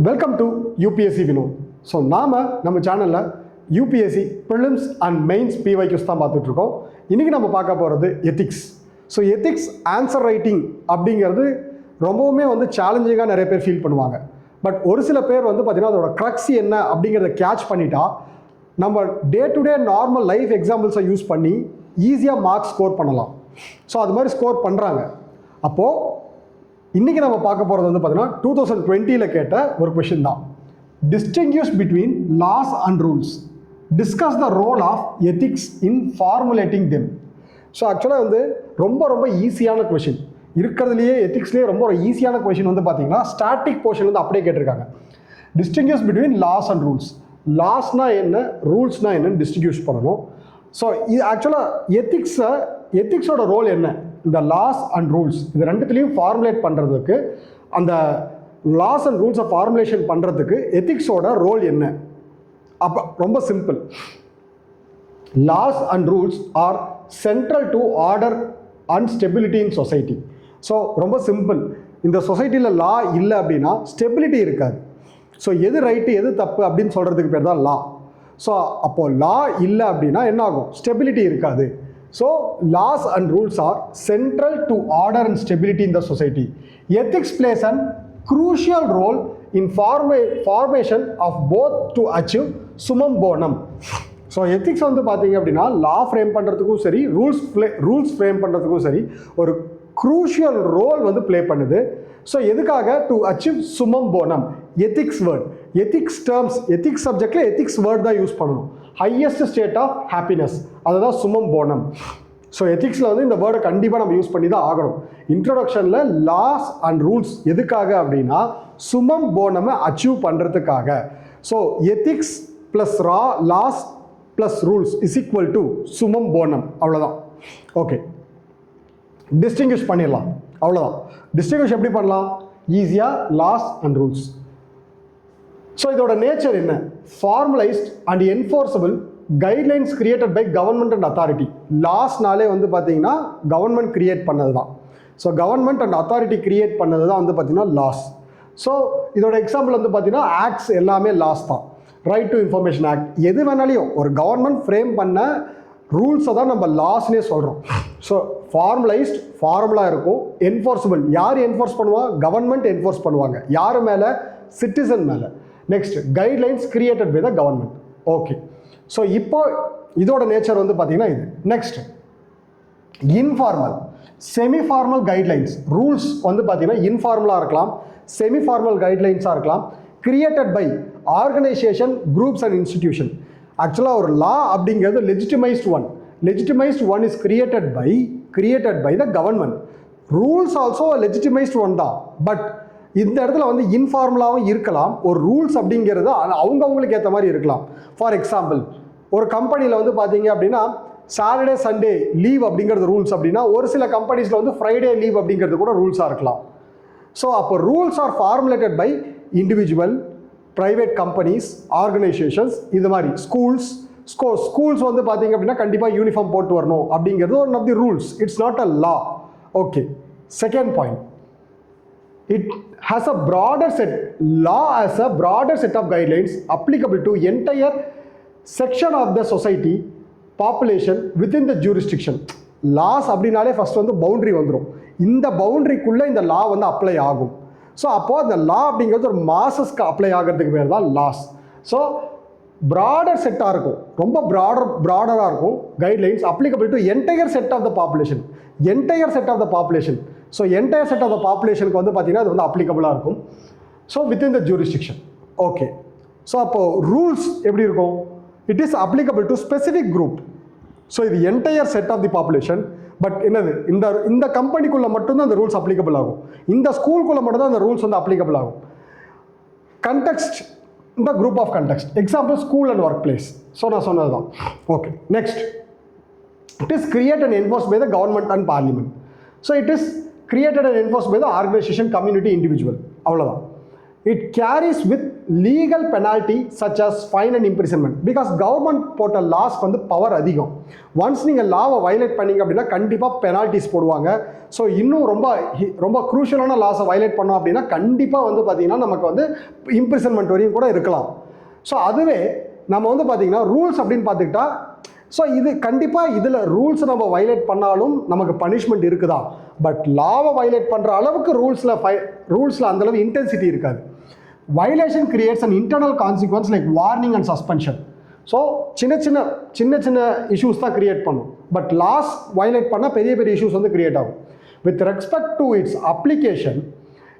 Welcome to UPSC Vinod. So நம்ம சேனலில் UPSC prelims and mains PYQs தான் பார்த்துட்ருக்கோம். இன்றைக்கி நம்ம பார்க்க போகிறது ethics. So ethics answer writing அப்படிங்கிறது ரொம்பவுமே சேலஞ்சிங்காக நிறைய பேர் ஃபீல் பண்ணுவாங்க. பட் ஒரு சில பேர் பார்த்திங்கன்னா அதோட க்ரக்ஸ் என்ன அப்படிங்கிறத கேட்ச் பண்ணிட்டா நம்ம day to day normal life எக்ஸாம்பிள்ஸை யூஸ் பண்ணி ஈஸியாக மார்க்ஸ் ஸ்கோர் பண்ணலாம். ஸோ அது மாதிரி ஸ்கோர் பண்ணுறாங்க. அப்போது இன்றைக்கி நம்ம பார்க்க போகிறது பார்த்தீங்கன்னா 2020 கேட்ட ஒரு கொஷின் தான். Distinguish between laws and rules, discuss the role of ethics in formulating them. So ஆக்சுவலாக ரொம்ப ஈஸியான கொஷின் இருக்கிறதுலையே, எத்திக்ஸ்லேயே ரொம்ப ஈஸியான கொஷின் பார்த்தீங்கன்னா ஸ்டாட்டிக் போர்ஷன் அப்படியே கேட்டிருக்காங்க. Distinguish between laws and rules, லாஸ்னால் என்ன, ரூல்ஸ்னால் என்னன்னு டிஸ்டிங்யூஷ் பண்ணணும். ஸோ இது ஆக்சுவலாக எத்திக்ஸோட ரோல் என்ன, இந்த லாஸ் அண்ட் ரூல்ஸ் இது ரெண்டுத்துலேயும் ஃபார்முலேட் பண்ணுறதுக்கு, அந்த லாஸ் அண்ட் ரூல்ஸை ஃபார்முலேஷன் பண்ணுறதுக்கு எத்திக்ஸோட ரோல் என்ன? அப்போ ரொம்ப simple. Laws and rules are central to order and stability in society. So ரொம்ப சிம்பிள். இந்த சொசைட்டியில் லா இல்லை அப்படின்னா ஸ்டெபிலிட்டி இருக்காது. ஸோ எது ரைட்டு எது தப்பு அப்படின்னு சொல்கிறதுக்கு பேர் தான் லா. ஸோ அப்போது லா இல்லை அப்படின்னா என்ன ஆகும்? ஸ்டெபிலிட்டி இருக்காது. So, laws and rules are central to order and stability in the society. Ethics plays a crucial role in formation of both to achieve summum bonum. So, ethics பார்த்தீங்க அப்படின்னா law frame பண்ணுறதுக்கும் சரி, rules frame பண்ணுறதுக்கும் சரி ஒரு crucial role play பண்ணுது. So எதுக்காக? To achieve summum bonum. Ethics word, ethics terms, ethics சப்ஜெக்டில் எத்திக்ஸ் வேர்ட் தான் யூஸ் பண்ணணும். ஹையஸ்ட் ஸ்டேட் ஆஃப் ஹாப்பினஸ், அதுதான் சுமம் போனம். ஸோ எத்திக்ஸில் இந்த வேர்டை கண்டிப்பாக நம்ம யூஸ் பண்ணி தான் ஆகணும். இன்ட்ரோடக்ஷனில் லாஸ் அண்ட் ரூல்ஸ் எதுக்காக அப்படின்னா சுமம் போனமை அச்சீவ் பண்ணுறதுக்காக. So ethics plus laws plus rules is equal to summum bonum. அவ்வளோதான். ஓகே, டிஸ்டிங்விஷ் பண்ணிடலாம். அவ்வளோதான். டிஸ்டிங்விஷ் எப்படி பண்ணலாம்? ஈஸியாக லாஸ் அண்ட் ரூல்ஸ். ஸோ இதோட நேச்சர் என்ன? Formalised and enforceable guidelines created by government and authority. லாஸ்னாலே பார்த்தீங்கன்னா கவர்மெண்ட் கிரியேட் பண்ணது தான். So government and authority create பண்ணது தான் பார்த்தீங்கன்னா லாஸ். ஸோ இதோட எக்ஸாம்பிள் பார்த்தீங்கன்னா ஆக்ட்ஸ் எல்லாமே லாஸ் தான். ரைட் டு இன்ஃபர்மேஷன் ஆக்ட், எது வேணாலையும் ஒரு கவர்மெண்ட் ஃப்ரேம் பண்ண ரூல்ஸை தான் நம்ம லாஸ்னே சொல்கிறோம். ஸோ ஃபார்மலைஸ்ட், ஃபார்முலாக இருக்கும். என்ஃபோர்ஸபிள், யார் என்ஃபோர்ஸ் பண்ணுவா? கவர்மெண்ட் என்ஃபோர்ஸ் பண்ணுவாங்க. யார் மேலே? சிட்டிசன் மேலே. Next, guidelines created by the government. Okay, so இப்போ இதோட நேச்சர் பார்த்தீங்கன்னா இது. Next, informal, semi formal guidelines. Rules பார்த்தீங்கன்னா இன்ஃபார்மலாக இருக்கலாம், செமி ஃபார்மல் கைட்லைன்ஸாக இருக்கலாம். Created by organisation, groups and institution. ஆக்சுவலாக ஒரு லா அப்படிங்கிறது legitimised one. Legitimized one is created by the government. Rules also a legitimized one தான். பட் இந்த இடத்துல இன்ஃபார்மலாகவும் இருக்கலாம். ஒரு ரூல்ஸ் அப்படிங்கிறது அவங்களுக்கு ஏற்ற மாதிரி இருக்கலாம். ஃபார் எக்ஸாம்பிள், ஒரு கம்பெனியில் பார்த்தீங்க அப்படின்னா சாட்டர்டே சண்டே லீவ் அப்படிங்கிறது ரூல்ஸ் அப்படின்னா, ஒரு சில கம்பெனிஸில் ஃப்ரைடே லீவ் அப்படிங்கிறது கூட ரூல்ஸாக இருக்கலாம். ஸோ அப்போ rules are formulated by individual, private companies, organisations, இது மாதிரி ஸ்கூல்ஸ் பார்த்தீங்க அப்படின்னா கண்டிப்பாக யூனிஃபார்ம் போட்டு வரணும் அப்படிங்கிறது one of the rules. It's not a law. Okay, second point, it has a broader set. Law has a broader set of guidelines applicable to entire section of the society, population within the jurisdiction. Laws அப்படின்னாலே first boundary வந்துடும். இந்த பவுண்டரிக்குள்ளே இந்த லா apply ஆகும். So அப்போது அந்த லா அப்படிங்கிறது ஒரு மாசஸ்க்கு apply ஆகிறதுக்கு பேர் தான் லாஸ். ஸோ ப்ராடர் செட்டாக இருக்கும், ரொம்ப ப்ராடராக இருக்கும். Guidelines applicable to entire set of the population. Entire set of the population. So entire set of the பாப்புலேஷனுக்கு பார்த்தீங்கன்னா அது அப்ளிகபிளாக இருக்கும். So within the jurisdiction. Okay, so அப்போது ரூல்ஸ் எப்படி இருக்கும்? It is applicable to specific group. So இது entire set of the population. But என்னது, இந்த கம்பெனிக்குள்ளே மட்டும்தான் அந்த ரூல்ஸ் அப்ளிகபிள் ஆகும். இந்த ஸ்கூலுக்குள்ளே மட்டும்தான் அந்த ரூல்ஸ் அப்ளிகபிள் ஆகும். கண்டெக்ஸ்ட், இந்த group of context. Example, school and work place. So நான் சொன்னது தான். Okay, next, it is create and enforce by the government and parliament. So it is created and enforce by the organisation, community, individual. அவ்வளோதான். it carries with legal penalty such as fine and imprisonment because government போட்ட லாஸ்க்கு வந்து power அதிகம். Once நீங்கள் லாவை violate பண்ணீங்க அப்படின்னா கண்டிப்பாக penalties போடுவாங்க. So இன்னும் ரொம்ப க்ரூஷியலான லாஸை வயலேட் பண்ணோம் அப்படின்னா கண்டிப்பாக வந்து பார்த்திங்கன்னா நமக்கு வந்து இம்ப்ரிசன்மெண்ட் வரையும் கூட இருக்கலாம். ஸோ அதுவே நம்ம வந்து பார்த்திங்கன்னா ரூல்ஸ் அப்படின்னு பார்த்துக்கிட்டா ஸோ இது கண்டிப்பாக இதில் ரூல்ஸ் நம்ம வயலேட் பண்ணாலும் நமக்கு பனிஷ்மெண்ட் இருக்குதா, பட் லாவை வயலேட் பண்ணுற அளவுக்கு ரூல்ஸில் அந்தளவு இன்டென்சிட்டி இருக்காது. Violation creates an internal consequence like warning and suspension. So சின்ன சின்ன இஷ்யூஸ் தான் கிரியேட் பண்ணும். பட் லாஸ் வயலேட் பண்ணால் பெரிய இஷ்யூஸ் வந்து கிரியேட் ஆகும். With respect to its application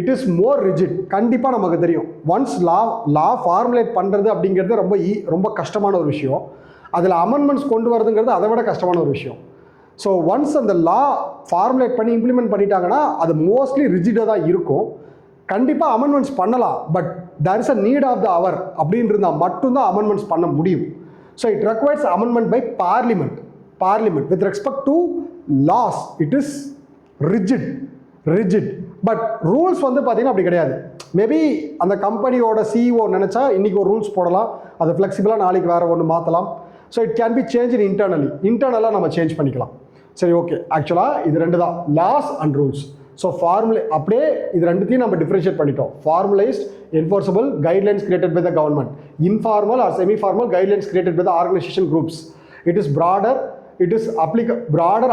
it is more rigid. கண்டிப்பாக நமக்கு தெரியும் ஒன்ஸ் லா ஃபார்முலேட் பண்ணுறது அப்படிங்கிறது ரொம்ப கஷ்டமான ஒரு விஷயம். அதில் அமெண்ட்மெண்ட்ஸ் கொண்டு வரதுங்கிறது அதை விட கஷ்டமான ஒரு விஷயம். ஸோ ஒன்ஸ் அந்த லா ஃபார்முலேட் பண்ணி இம்ப்ளிமெண்ட் பண்ணிட்டாங்கன்னா அது மோஸ்ட்லி ரிஜிடாக தான் இருக்கும். கண்டிப்பாக அமெண்ட்மெண்ட்ஸ் பண்ணலாம், but there is a need of the hour அப்படின்னு இருந்தால் மட்டும்தான் அமெண்ட்மெண்ட்ஸ் பண்ண முடியும். So it requires amendment by parliament with respect to laws it is rigid. But rules வந்து பார்த்தீங்கன்னா அப்படி கிடையாது. மேபி அந்த கம்பெனியோட சிஇஓ நினச்சா இன்றைக்கி ஒரு ரூல்ஸ் போடலாம், அது ஃப்ளெக்சிபிளாக நாளைக்கு வேறு ஒன்று மாற்றலாம். So it can be change இன்டர்னலாக நம்ம சேஞ்ச் பண்ணிக்கலாம். சரி, ஓகே. ஆக்சுவலாக இது ரெண்டு தான், லாஸ் அண்ட் ரூல்ஸ். ஸோ அப்படியே இது ரெண்டுத்தையும் நம்ம டிஃப்ரென்ஷியேட் பண்ணிட்டோம். Formalised enforceable guidelines created by the government, informal or semi formal guidelines created by the organisation groups. It is broader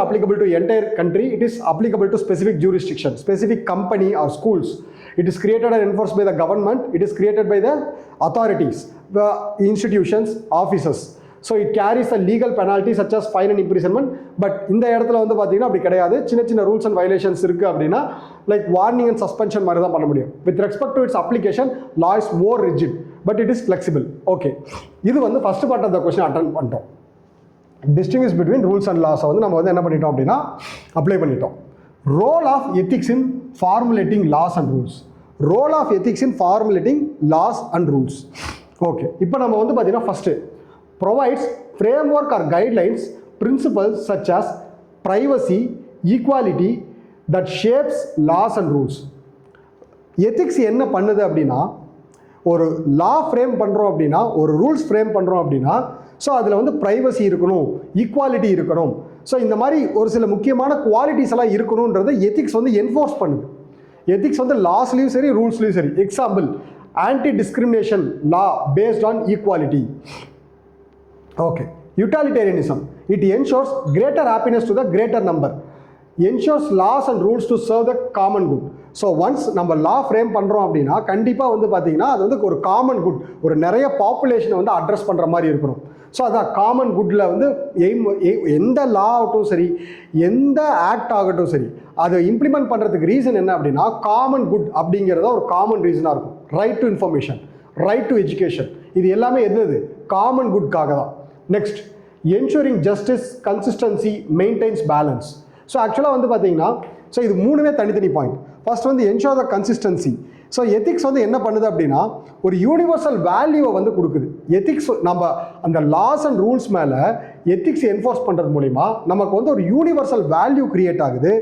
applicable to entire country. It is applicable to specific jurisdiction, specific company or schools. It is created and enforced by the government. It is created by the authorities, the institutions, offices. So it carries a legal penalty such as fine and imprisonment. But இந்த இடத்துல வந்து பார்த்தீங்கன்னா அப்படி கிடையாது. சின்ன rules and violations இருக்குது அப்படின்னா like warning and suspension மாதிரி தான் பண்ண முடியும். With respect to its application law is more rigid but it is flexible. Okay, இது வந்து first part of the question attend பண்ணிட்டோம். டிஸ்டிங்விஷ் பிட்வீன் ரூல்ஸ் அண்ட் லாஸை வந்து நம்ம வந்து என்ன பண்ணிட்டோம் அப்படின்னா அப்ளை பண்ணிட்டோம். Role of ethics in formulating laws and rules. Okay, இப்போ நம்ம வந்து பார்த்தீங்கன்னா first provides framework or guidelines, principles such as privacy, equality that shapes laws and rules. ethics என்ன பண்ணுது அப்படின்னா, ஒரு லா ஃப்ரேம் பண்ணுறோம் அப்படின்னா, ஒரு ரூல்ஸ் ஃப்ரேம் பண்ணுறோம் அப்படின்னா, ஸோ அதில் வந்து ப்ரைவசி இருக்கணும், ஈக்குவாலிட்டி இருக்கணும், ஸோ இந்த மாதிரி ஒரு சில முக்கியமான குவாலிட்டிஸ் எல்லாம் இருக்கணுன்றதை எத்திக்ஸ் வந்து என்ஃபோர்ஸ் பண்ணுது. எத்திக்ஸ் வந்து லாஸ்லேயும் சரி ரூல்ஸ்லேயும் சரி. Example, anti discrimination law based on equality. Okay, utilitarianism. It ensures greater happiness to the greater number. Ensures laws and rules to serve the common good. So once நம்ம லா frame பண்ணுறோம் அப்படின்னா கண்டிப்பாக வந்து பார்த்திங்கன்னா அது வந்து ஒரு காமன் குட், ஒரு நிறைய பாப்புலேஷனை வந்து அட்ரஸ் பண்ணுற மாதிரி இருக்கணும். ஸோ அதான் காமன் குட்டில் வந்து எந்த லா ஆகட்டும் சரி, எந்த ஆக்ட் ஆகட்டும் சரி, அதை இம்ப்ளிமெண்ட் பண்ணுறதுக்கு ரீசன் என்ன அப்படின்னா காமன் குட் அப்படிங்கிறத ஒரு காமன் ரீசனாக இருக்கும். Right to information, right to education, இது எல்லாமே எது காமன் குட்காக தான். Next, ensuring justice, consistency, maintenance balance. So ஆக்சுவலாக வந்து பார்த்தீங்கன்னா ஸோ இது மூணுமே தனித்தனி பாயிண்ட். ஃபர்ஸ்ட் வந்து என்ஷூர் த கன்சிஸ்டன்சி. ஸோ எத்திக்ஸ் வந்து என்ன பண்ணுது அப்படின்னா ஒரு யூனிவர்சல் வேல்யூவை வந்து கொடுக்குது. எத்திக்ஸ் நம்ம அந்த லாஸ் அண்ட் ரூல்ஸ் மேலே எத்திக்ஸ் என்ஃபோர்ஸ் பண்ணுறது மூலிமா நமக்கு வந்து ஒரு யூனிவர்சல் வேல்யூ கிரியேட் ஆகுது.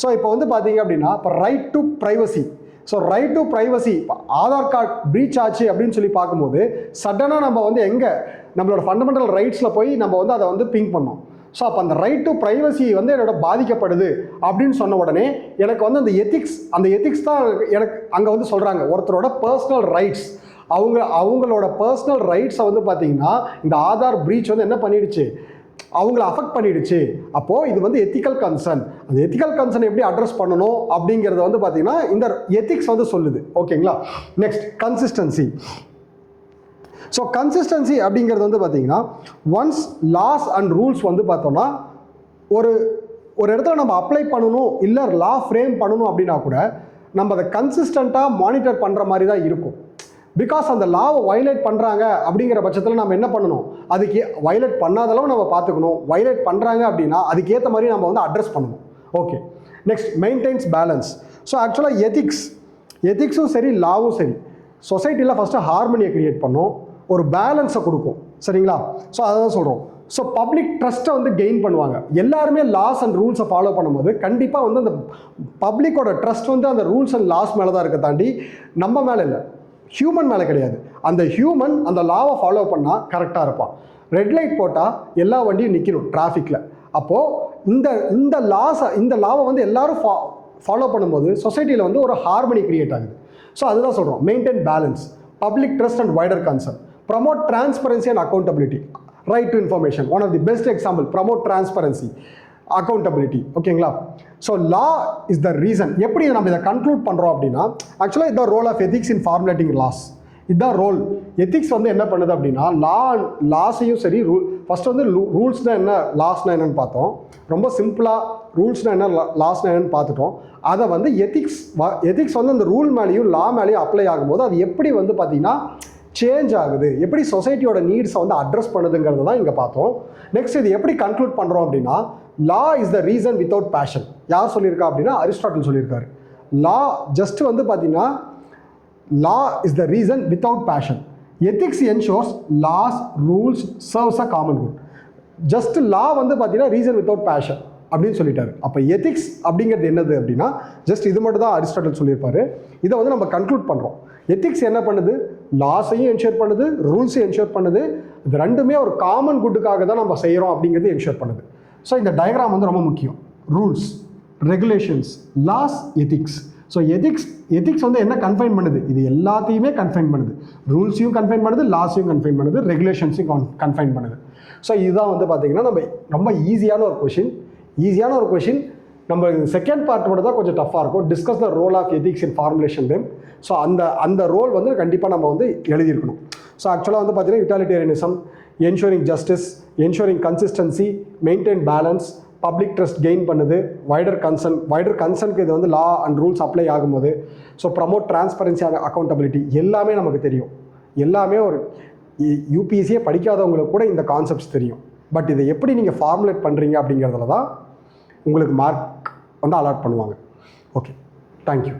ஸோ இப்போ வந்து பார்த்தீங்க அப்படின்னா இப்போ right to privacy. So right to privacy, இப்போ ஆதார் கார்டு ப்ரீச் ஆச்சு அப்படின்னு சொல்லி பார்க்கும்போது சடனாக நம்ம வந்து எங்கே நம்மளோட ஃபண்டமெண்டல் ரைட்ஸில் போய் நம்ம வந்து அதை வந்து பிங்க் பண்ணோம். ஸோ அப்போ அந்த ரைட் டு ப்ரைவசி வந்து என்னோட பாதிக்கப்படுது அப்படின்னு சொன்ன உடனே எனக்கு வந்து அந்த எத்திக்ஸ் தான் எனக்கு அங்கே வந்து சொல்கிறாங்க ஒருத்தரோட பர்சனல் ரைட்ஸ், அவங்களோட பர்சனல் ரைட்ஸை வந்து பார்த்தீங்கன்னா இந்த ஆதார் ப்ரீச் வந்து என்ன பண்ணிடுச்சு, அவங்கள அஃபெக்ட் பண்ணிடுச்சு. அப்போது இது வந்து எத்திக்கல் கன்சர்ன். அந்த எத்திக்கல் கன்சர்ன் எப்படி அட்ரஸ் பண்ணணும் அப்படிங்கிறத வந்து பார்த்தீங்கன்னா இந்த எத்திக்ஸ் வந்து சொல்லுது. ஓகேங்களா. Next, consistency. ஸோ கன்சிஸ்டன்சி அப்படிங்கிறது வந்து பார்த்தீங்கன்னா ஒன்ஸ் லாஸ் அண்ட் ரூல்ஸ் வந்து பார்த்தோம்னா ஒரு இடத்துல நம்ம அப்ளை பண்ணணும் இல்லை லா ஃப்ரேம் பண்ணணும் அப்படின்னா கூட நம்ம அதை கன்சிஸ்டண்ட்டாக மானிட்டர் பண்ணுற மாதிரி தான் இருக்கும். பிகாஸ் அந்த லாவை வயலேட் பண்ணுறாங்க அப்படிங்கிற பட்சத்தில் நம்ம என்ன பண்ணணும், அதுக்கு வயலேட் பண்ணாதளவு நம்ம பார்த்துக்கணும். வயலேட் பண்ணுறாங்க அப்படின்னா அதுக்கேற்ற மாதிரி நம்ம வந்து அட்ரஸ் பண்ணணும். Okay. Next, maintenance balance. So ஆக்சுவலாக எத்திக்ஸும் சரி லாவும் சரி சொசைட்டியில் ஃபஸ்ட்டு ஹார்மனியை க்ரியேட் பண்ணும், ஒரு பேலன்ஸை கொடுக்கும். சரிங்களா. ஸோ அதை தான் சொல்கிறோம். ஸோ பப்ளிக் ட்ரஸ்ட்டை வந்து கெயின் பண்ணுவாங்க. எல்லாருமே லாஸ் அண்ட் ரூல்ஸை ஃபாலோ பண்ணும்போது கண்டிப்பாக வந்து அந்த பப்ளிக்கோட ட்ரஸ்ட் வந்து அந்த ரூல்ஸ் அண்ட் லாஸ் மேலே தான் இருக்க தாண்டி நம்ம மேலே இல்லை. ஹியூமன் மேலே கிடையாது. அந்த ஹியூமன் அந்த லாவை ஃபாலோ பண்ணால் கரெக்டாக இருப்பான். ரெட் லைட் போட்டால் எல்லா வண்டியும் நிற்கணும் டிராஃபிக்கில். அப்போது இந்த லாவை வந்து எல்லாரும் ஃபாலோ பண்ணும்போது சொசைட்டியில் வந்து ஒரு ஹார்மனி கிரியேட் ஆகுது. ஸோ அதுதான் சொல்கிறோம், maintain balance, public trust and wider concern, promote transparency and accountability, right to information. One of the best example, promote transparency, accountability. ஓகேங்களா? So law is the reason. எப்படி நம்ம இதை கன்க்ளூட் பண்ணுறோம் அப்படின்னா, ஆக்சுவலாக இதுதான் role of ethics in formulating laws. இதுதான் role. Ethics வந்து என்ன பண்ணுது அப்படின்னா, லாஸையும் சரி, ஃபஸ்ட் வந்து ரூல்ஸ்னால் என்ன, லாஸ்னால் என்னன்னு பார்த்தோம். ரொம்ப சிம்பிளாக ரூல்ஸ்னால் என்ன, லாஸ்னால் என்னன்னு பார்த்துட்டோம். அதை வந்து எத்திக்ஸ் வந்து அந்த ரூல் மேலேயும் லா மேலேயும் அப்ளை ஆகும்போது அது எப்படி வந்து பார்த்திங்கன்னா சேஞ்ச் ஆகுது, எப்படி சொசைட்டியோட நீட்ஸை வந்து அட்ரஸ் பண்ணுதுங்கிறது தான் இங்கே பார்த்தோம். நெக்ஸ்ட் இது எப்படி கன்க்ளூட் பண்ணுறோம் அப்படின்னா, law is the reason without passion. யார் சொல்லியிருக்கா அப்படின்னா அரிஸ்டாட்டில் சொல்லியிருக்காரு. லா ஜஸ்ட் வந்து பார்த்தீங்கன்னா law is the reason without passion. Ethics ensures laws rules serves a common good. Just law வந்து பார்த்தீங்கன்னா ரீசன் வித்தவுட் பேஷன் அப்படின்னு சொல்லிட்டாரு. அப்போ எத்திக்ஸ் அப்படிங்கிறது என்னது அப்படின்னா ஜஸ்ட் இது மட்டும் தான் அரிஸ்டாட்டில் சொல்லியிருப்பாரு. இதை வந்து நம்ம கன்க்ளூட் பண்ணுறோம். எத்திக்ஸ் என்ன பண்ணுது, லாஸையும் என்ஷூர் பண்ணுது, ரூல்ஸையும் என்ஷூர் பண்ணுது. இது ரெண்டுமே ஒரு காமன் குட்டுக்காக தான் நம்ம செய்கிறோம் அப்படிங்கிறது என்ஷூர் பண்ணுது. ஸோ இந்த டயக்ராம் வந்து ரொம்ப முக்கியம். Rules, regulations, laws, ethics. So ethics வந்து என்ன கன்ஃபைன் பண்ணுது, இது எல்லாத்தையுமே கன்ஃபைன் பண்ணுது. ரூல்ஸையும் கன்ஃபைன் பண்ணுது, லாஸையும் கன்ஃபைன் பண்ணுது, ரெகுலேஷன்ஸையும் கன்ஃபைன் பண்ணுது. ஸோ இதுதான் வந்து பார்த்திங்கன்னா நம்ம ரொம்ப ஈஸியான ஒரு கொஷின். நம்ம செகண்ட் பார்ட் மட்டும் தான் கொஞ்சம் டஃப்பாக இருக்கும். Discuss the role of ethics in formulation them. So அந்த ரோல் வந்து கண்டிப்பாக நம்ம வந்து எழுதியிருக்கணும். ஸோ ஆக்சுவலாக வந்து பார்த்தீங்கன்னா utilitarianism, ensuring justice, ensuring consistency, maintain balance, public trust gain பண்ணுது, வைடர் கன்சர்னுக்கு இது வந்து லா அண்ட் ரூல்ஸ் அப்ளை ஆகும்போது, so promote transparency and accountability எல்லாமே நமக்கு தெரியும். எல்லாமே ஒரு யூபிஎஸ்சியே படிக்காதவங்களுக்கு கூட இந்த கான்செப்ட்ஸ் தெரியும். பட் இதை எப்படி நீங்கள் ஃபார்முலேட் பண்ணுறீங்க அப்படிங்கிறதுல தான் உங்களுக்கு மார்க் வந்து அலாட் பண்ணுவாங்க. Okay, thank you.